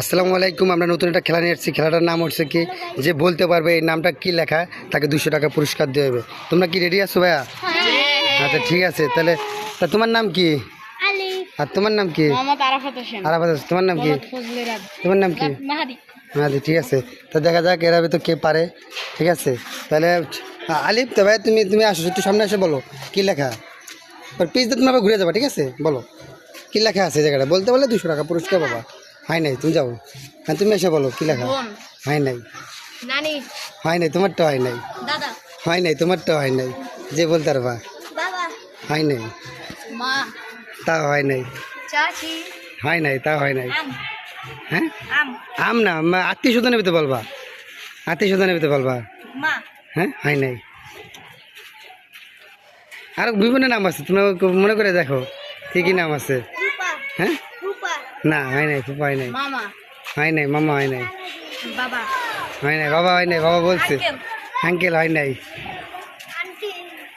আসসালামু আলাইকুম। আমরা নতুন একটা খেলা নিয়ে এসেছি। খেলাটার নাম হচ্ছে কি, যে বলতে পারবে এই নামটা কি লেখা তাকে 200 টাকা পুরস্কার দেওয়া হবে। তোমরা কি রেডি আছো ভাইয়া? আচ্ছা ঠিক আছে, তাহলে তোমার নাম কি? আর তোমার নাম কি? আরাফাত হোসেন। তোমার নাম কি? তোমার নাম কি? মাহাদি। ঠিক আছে, তো দেখা যাক এর তো কে পারে। ঠিক আছে, তাহলে আলিফ, তো ভাই তুমি তুমি আসো, একটু সামনে এসে বলো কি লেখা। প্লিজ তুমি আবার ঘুরে যাবা। ঠিক আছে, বলো কি লেখা আছে জায়গাটা। বলতে বললে 200 টাকা পুরস্কার বাবা। হয় নাই, তুমি যাও। হ্যাঁ তুমি এসে বলো কি লেখা। হয় নাই, হয় নাই, তোমারটা হয় নাই, হয় নাই, তোমারটা হয় নাই। যে বলতে পারবা। হয় নাই, তা হয় নাই, হয় নাই, তা হয় নাই। হ্যাঁ আম না, আত্মীয় স্বজনের ভিতরে বলবা, আত্মীয় স্বজনের ভিতরে বলবা। হ্যাঁ হয় নাই। আর বিভিন্ন নাম আছে, তুমি মনে করে দেখো কি কি নাম আছে। হ্যাঁ না হয় নাই, ফুপা হয় নাই, হয় নাই, মামা হয় নাই, হয় নাই, বাবা হয় নাই, বাবা বলছে। আঙ্কেল হয় নাই,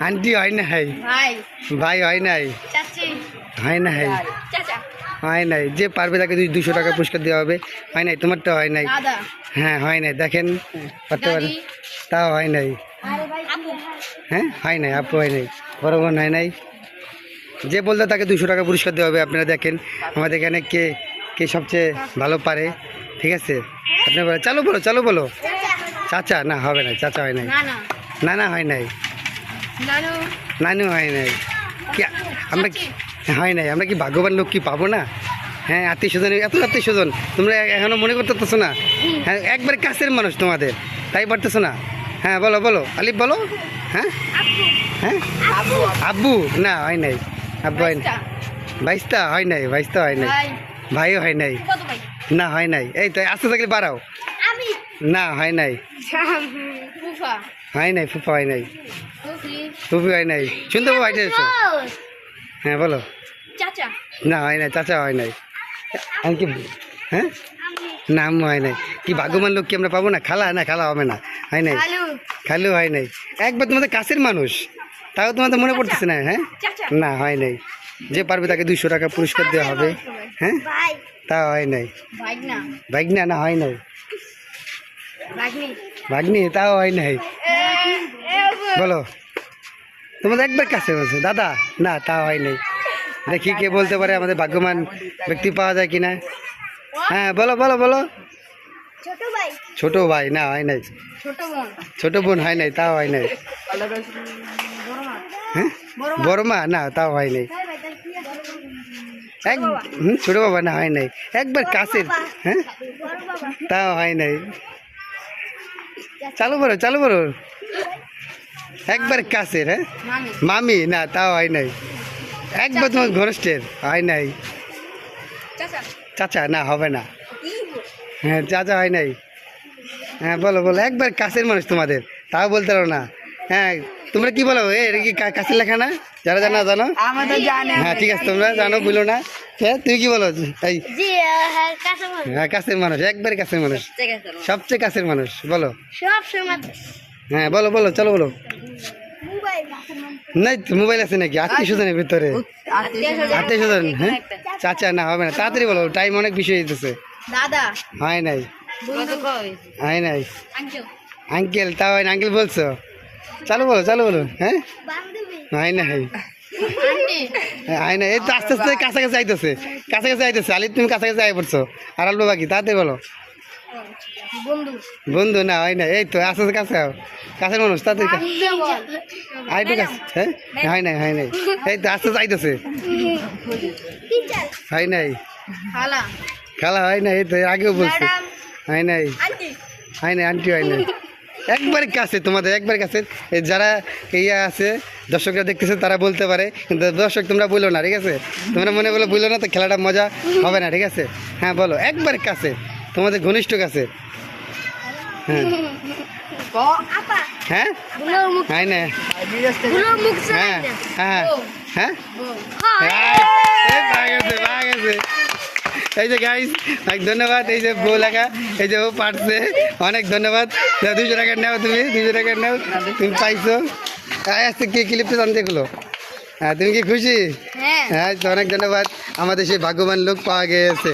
আন্টি হয় নাই, ভাই হয় নাই, হয় নাই, হয় নাই। যে পারবে তাকে 200 টাকা পুরস্কার দেওয়া হবে। হয় নাই, তোমারটা হয় নাই। হ্যাঁ হয় নাই, দেখেন পারতে পারে, তাও হয় নাই। হ্যাঁ হয় নাই, আপু হয় নাই, বড় বোন হয় নাই। যে বলতে তাকে 200 টাকা পুরস্কার দেওয়া হবে। আপনারা দেখেন আমাদের এখানে কে কে সবচেয়ে ভালো পারে। ঠিক আছে, আপনি বলো, চালু বলো, চালু বলো। চাচা না, হবে না, চাচা হয় নাই, নানা হয় নাই, নানু হয় নাই। কি আমরা হয় নাই, আমরা কি ভাগ্যবান লোক কি পাবো না? হ্যাঁ আত্মীয় স্বজন, এত আত্মীয় স্বজন তোমরা এখনো মনে করতেছো না? হ্যাঁ একবারে কাছের মানুষ তোমাদের, তাই পারতেছো না। হ্যাঁ বলো বলো, আলিফ বলো। হ্যাঁ হ্যাঁ আব্বু না, হয় নাই, আব্বু হয় নাই। বাইশটা হয় নাই, বাইশটা হয় নাই, ভাইও হয় নাই, না হয় নাই। এই তো আস্তে থাকলে বাড়াও। না হয় নাই, হয় নাই, ফুফা হয় নাই, ফুফি হয় নাই। শুনতে পাবো বাইটে এসো। হ্যাঁ বলো। না হয় নাই, চাচা হয় নাই। আমি কি হ্যাঁ নাম হয় নাই। কি ভাগ্যবান লোক কি আমরা পাবো না? খালা না, খালা হবে না, হয় নাই, খালু হয় নাই। একবার তোমাদের কাছের মানুষ, তাও তোমাদের মনে পড়তেছে না। হ্যাঁ না হয় নাই। যে পারবে তাকে 200 টাকা পুরস্কার দেওয়া হবে। হ্যাঁ তা হয় নাই। ভাগনা না, হয় নাই, ভাগ্নি তাও হয় নাই। বলো তোমাদের একবার কাছে বলছে। দাদা না, তাও হয় নাই। দেখি কে বলতে পারে, আমাদের ভাগ্যবান ব্যক্তি পাওয়া যায় কিনা। হ্যাঁ বলো বলো বলো। ছোট ভাই না, হয় নাই। ছোট বোন হয় নাই, তাও হয় নাই। হ্যাঁ বড় মা না, তাও হয় নাই। এক ছোট বাবা না, হয় নাই। একবার কাছের। হ্যাঁ তাও হয় নাই। চালু করো, চালু করো। একবার কাছের। হ্যাঁ মামি না, তাও হয় নাই। একবার তোমার ঘরষ্টের, হয় নাই। চাচা না, হবে না। হ্যাঁ চাচা হয় নাই। হ্যাঁ বলো বলো, একবার কাছের মানুষ তোমাদের, তাও বলতে পারো না। হ্যাঁ তোমরা কি বলো, এটা কি কাছের লেখা না? যারা জানো জানো। হ্যাঁ ঠিক আছে, তোমরা জানো, বলো না। হ্যাঁ তুমি কি বলো? এই হ্যাঁ কাছের মানুষ, একবারে কাছের মানুষ, সবচেয়ে কাছের মানুষ। বলো। হ্যাঁ বলো বলো, চলো বলো। নাই মোবাইল আছে নাকি আত্মীয় স্বজনের ভিতরে? আত্মীয় স্বজন। হ্যাঁ চাচা না, হবে না, তাড়াতাড়ি বলো, টাইম অনেক বেশি হয়ে যেতেছে। হয় নাই, হয় নাই। আঙ্কেল তাও হয় না, আঙ্কেল বলছো। চালু বলো, চালু বলো। হ্যাঁ হয় নাই, হয় না। এই তো আস্তে আস্তে কাছাকাছি আইতেছে, কাছাকাছি আইতেছে। আলি তুমি কাছাকাছি আই পড়ছো, আর আলবো বাকি, তাড়াতাড়ি বলো। বন্ধু না, হয় না। এই তো আস্তে আস্তে কাছে আও, কাছের মানুষ, তাড়াতাড়ি আইটু কাছে। হ্যাঁ হয় নাই, হয় নাই। এই তো আস্তে আস্তে আইতেছে, হয় নাই। খালা হয় নাই, এই তো আগেও বলছে। হয় নাই, হয় নাই, আন্টি হয় নাই। একবার কাছে তোমাদের, একবার কাছে। যারা ইয়া আছে, দর্শকরা দেখতেছে, তারা বলতে পারে, কিন্তু দর্শক তোমরা বলো না। ঠিক আছে, তোমরা মনে বলো বলো না, তো খেলাটা মজা হবে না। ঠিক আছে, হ্যাঁ বলো, একবার কাছে, তোমাদের ঘনিষ্ঠ কাছে। হ্যাঁ হ্যাঁ হয় না। হ্যাঁ হ্যাঁ হ্যাঁ এই যে গাইস, অনেক ধন্যবাদ। এই যে বউ লেখা, এই যে ও পারছে, অনেক ধন্যবাদ। 200 টাকা নাও, তুমি 200 টাকা নাও, তুমি পাইছো। আজকে কি ক্লিপটা জানতে গেলো। হ্যাঁ তুমি কি খুশি? হ্যাঁ অনেক ধন্যবাদ। আমাদের সেই ভাগ্যবান লোক পাওয়া গিয়েছে।